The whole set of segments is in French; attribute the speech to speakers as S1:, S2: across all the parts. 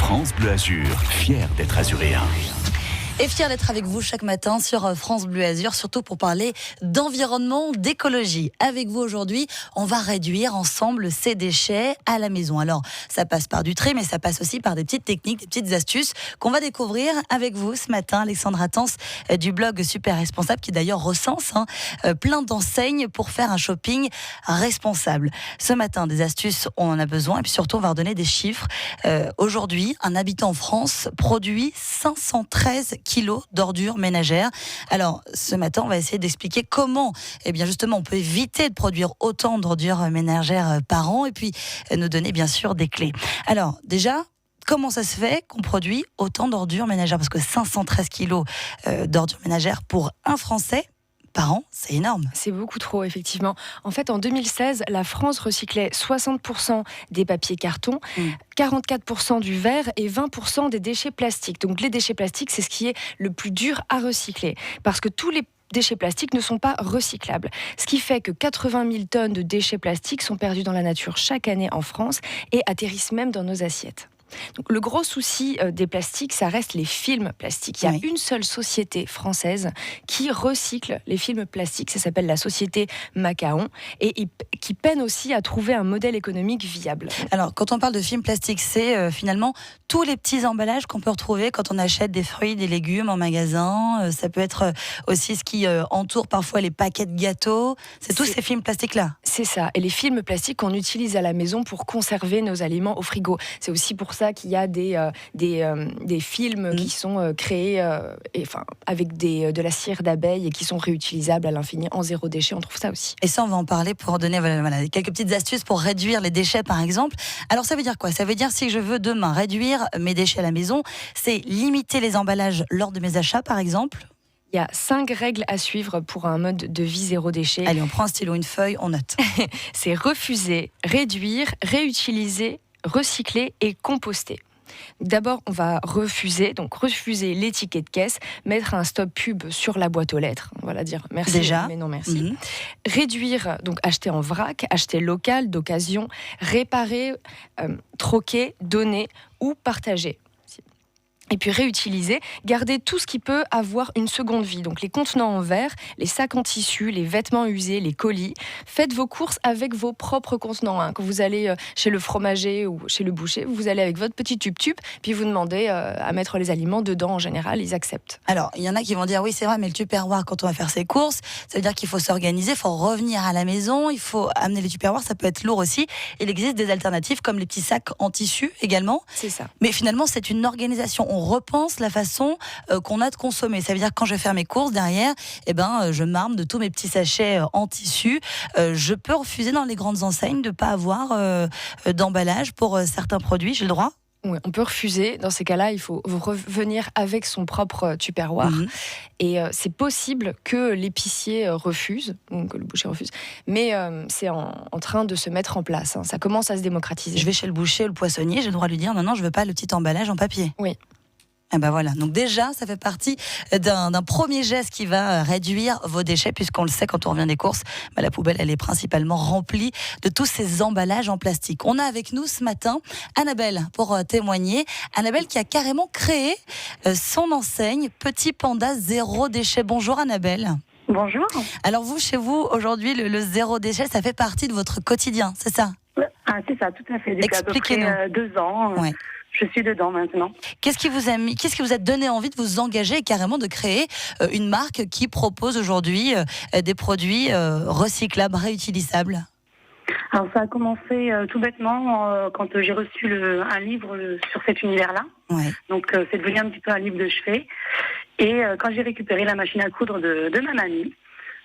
S1: France Bleu Azur, fier d'être azuréen.
S2: Et fier d'être avec vous chaque matin sur France Bleu Azur, surtout pour parler d'environnement, d'écologie. Avec vous aujourd'hui, on va réduire ensemble ces déchets à la maison. Alors, ça passe par du tri, mais ça passe aussi par des petites techniques, des petites astuces qu'on va découvrir avec vous ce matin. Alexandre Attens du blog Super Responsable, qui d'ailleurs recense plein d'enseignes pour faire un shopping responsable. Ce matin, des astuces, on en a besoin. Et puis surtout, on va redonner des chiffres. Aujourd'hui, un habitant en France produit 513 kilos d'ordures ménagères. Alors, ce matin, on va essayer d'expliquer comment, justement, on peut éviter de produire autant d'ordures ménagères par an et puis nous donner, bien sûr, des clés. Alors, déjà, comment ça se fait qu'on produit autant d'ordures ménagères ? Parce que 513 kilos d'ordures ménagères pour un Français par an, c'est énorme.
S3: C'est beaucoup trop, effectivement. En fait, en 2016, la France recyclait 60% des papiers cartons, 44% du verre et 20% des déchets plastiques. Donc les déchets plastiques, c'est ce qui est le plus dur à recycler. Parce que tous les déchets plastiques ne sont pas recyclables. Ce qui fait que 80 000 tonnes de déchets plastiques sont perdus dans la nature chaque année en France et atterrissent même dans nos assiettes. Donc, le gros souci des plastiques, ça reste les films plastiques. Il y a une seule société française qui recycle les films plastiques. Ça s'appelle la société Macaon et qui peine aussi à trouver un modèle économique viable.
S2: Alors, quand on parle de films plastiques, c'est finalement tous les petits emballages qu'on peut retrouver quand on achète des fruits, des légumes en magasin. Ça peut être aussi ce qui entoure parfois les paquets de gâteaux. C'est tous ces films plastiques-là.
S3: C'est ça. Et les films plastiques qu'on utilise à la maison pour conserver nos aliments au frigo. C'est aussi pour ça qu'il y a des films qui sont créés avec de la cire d'abeille et qui sont réutilisables à l'infini en zéro déchet. On trouve ça aussi.
S2: Et ça, on va en parler pour donner quelques petites astuces pour réduire les déchets, par exemple. Alors, ça veut dire quoi ? Ça veut dire si je veux demain réduire mes déchets à la maison, c'est limiter les emballages lors de mes achats, par exemple ?
S3: Il y a 5 règles à suivre pour un mode de vie zéro déchet.
S2: Allez, on prend un stylo, une feuille, on note.
S3: C'est refuser, réduire, réutiliser, recycler et composter. D'abord, on va refuser les tickets de caisse, mettre un stop pub sur la boîte aux lettres. On va la dire merci,
S2: déjà,
S3: mais non merci. Réduire, donc acheter en vrac, acheter local, d'occasion, réparer, troquer, donner ou partager. Et puis réutiliser, garder tout ce qui peut avoir une seconde vie. Donc les contenants en verre, les sacs en tissu, les vêtements usés, les colis. Faites vos courses avec vos propres contenants. Quand vous allez chez le fromager ou chez le boucher, vous allez avec votre petit tube-tube, puis vous demandez à mettre les aliments dedans. En général, ils acceptent.
S2: Alors, il y en a qui vont dire, oui, c'est vrai, mais le tupperware, quand on va faire ses courses, ça veut dire qu'il faut s'organiser, il faut revenir à la maison, il faut amener les tupperwares, ça peut être lourd aussi. Il existe des alternatives comme les petits sacs en tissu également.
S3: C'est ça.
S2: Mais finalement, c'est une organisation. On repense la façon qu'on a de consommer. Ça veut dire que quand je vais faire mes courses derrière, je m'arme de tous mes petits sachets en tissu. Je peux refuser dans les grandes enseignes de ne pas avoir d'emballage pour certains produits. J'ai le droit ?
S3: Oui, on peut refuser. Dans ces cas-là, il faut revenir avec son propre tupperware. Et c'est possible que l'épicier refuse, ou que le boucher refuse, mais c'est en train de se mettre en place. Ça commence à se démocratiser.
S2: Je vais chez le boucher ou le poissonnier, j'ai le droit de lui dire non, je veux pas le petit emballage en papier.
S3: Oui.
S2: Voilà, donc déjà ça fait partie d'un premier geste qui va réduire vos déchets, puisqu'on le sait, quand on revient des courses, la poubelle elle est principalement remplie de tous ces emballages en plastique. On a avec nous ce matin Annabelle pour témoigner. Annabelle qui a carrément créé son enseigne Petit Panda Zéro Déchet. Bonjour Annabelle.
S4: Bonjour.
S2: Alors vous, chez vous, aujourd'hui, le zéro déchet, ça fait partie de votre quotidien, c'est ça ?
S4: C'est ça, tout à fait. Depuis à peu près 2 ans.
S2: Ouais.
S4: Je suis dedans maintenant.
S2: Qu'est-ce qui vous a donné envie de vous engager et carrément de créer une marque qui propose aujourd'hui des produits recyclables, réutilisables ?
S4: Alors ça a commencé tout bêtement quand j'ai reçu un livre sur cet univers-là.
S2: Ouais.
S4: Donc c'est devenu un petit peu un livre de chevet. Et quand j'ai récupéré la machine à coudre de ma mamie,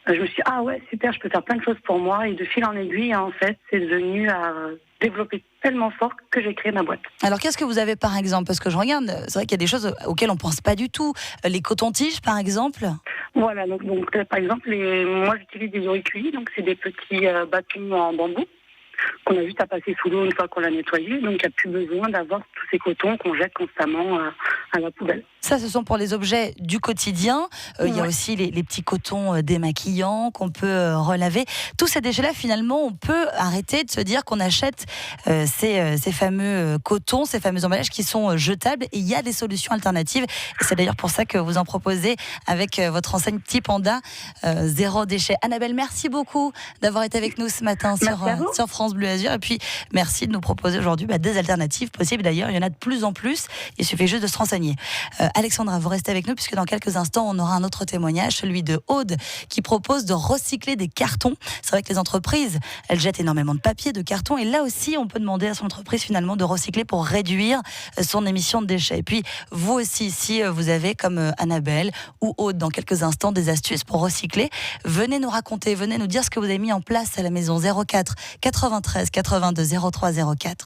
S4: je me suis dit, ah ouais, super, je peux faire plein de choses pour moi. Et de fil en aiguille, en fait, c'est devenu à développer tellement fort que j'ai créé ma boîte.
S2: Alors, qu'est-ce que vous avez, par exemple ? Parce que je regarde, c'est vrai qu'il y a des choses auxquelles on ne pense pas du tout. Les cotons-tiges, par exemple ?
S4: Voilà, donc par exemple, moi, j'utilise des auriculis, donc c'est des petits bâtons en bambou qu'on a juste à passer sous l'eau une fois qu'on l'a nettoyé. Donc, il n'y a plus besoin d'avoir tous ces cotons qu'on jette constamment à la poubelle.
S2: Ça, ce sont pour les objets du quotidien. Il y a aussi les petits cotons démaquillants qu'on peut relaver. Tous ces déchets-là, finalement, on peut arrêter de se dire qu'on achète ces fameux cotons, ces fameux emballages qui sont jetables. Et il y a des solutions alternatives. Et c'est d'ailleurs pour ça que vous en proposez avec votre enseigne Petit Panda, zéro déchet. Annabelle, merci beaucoup d'avoir été avec nous ce matin sur France Bleu Azur. Et puis, merci de nous proposer aujourd'hui des alternatives possibles. D'ailleurs, il y en a de plus en plus. Il suffit juste de se renseigner. Alexandra, vous restez avec nous puisque dans quelques instants, on aura un autre témoignage, celui de Aude, qui propose de recycler des cartons. C'est vrai que les entreprises, elles jettent énormément de papier, de carton, et là aussi, on peut demander à son entreprise finalement de recycler pour réduire son émission de déchets. Et puis, vous aussi, si vous avez comme Annabelle ou Aude, dans quelques instants, des astuces pour recycler, venez nous raconter, venez nous dire ce que vous avez mis en place à la maison. 04 93 82 03 04.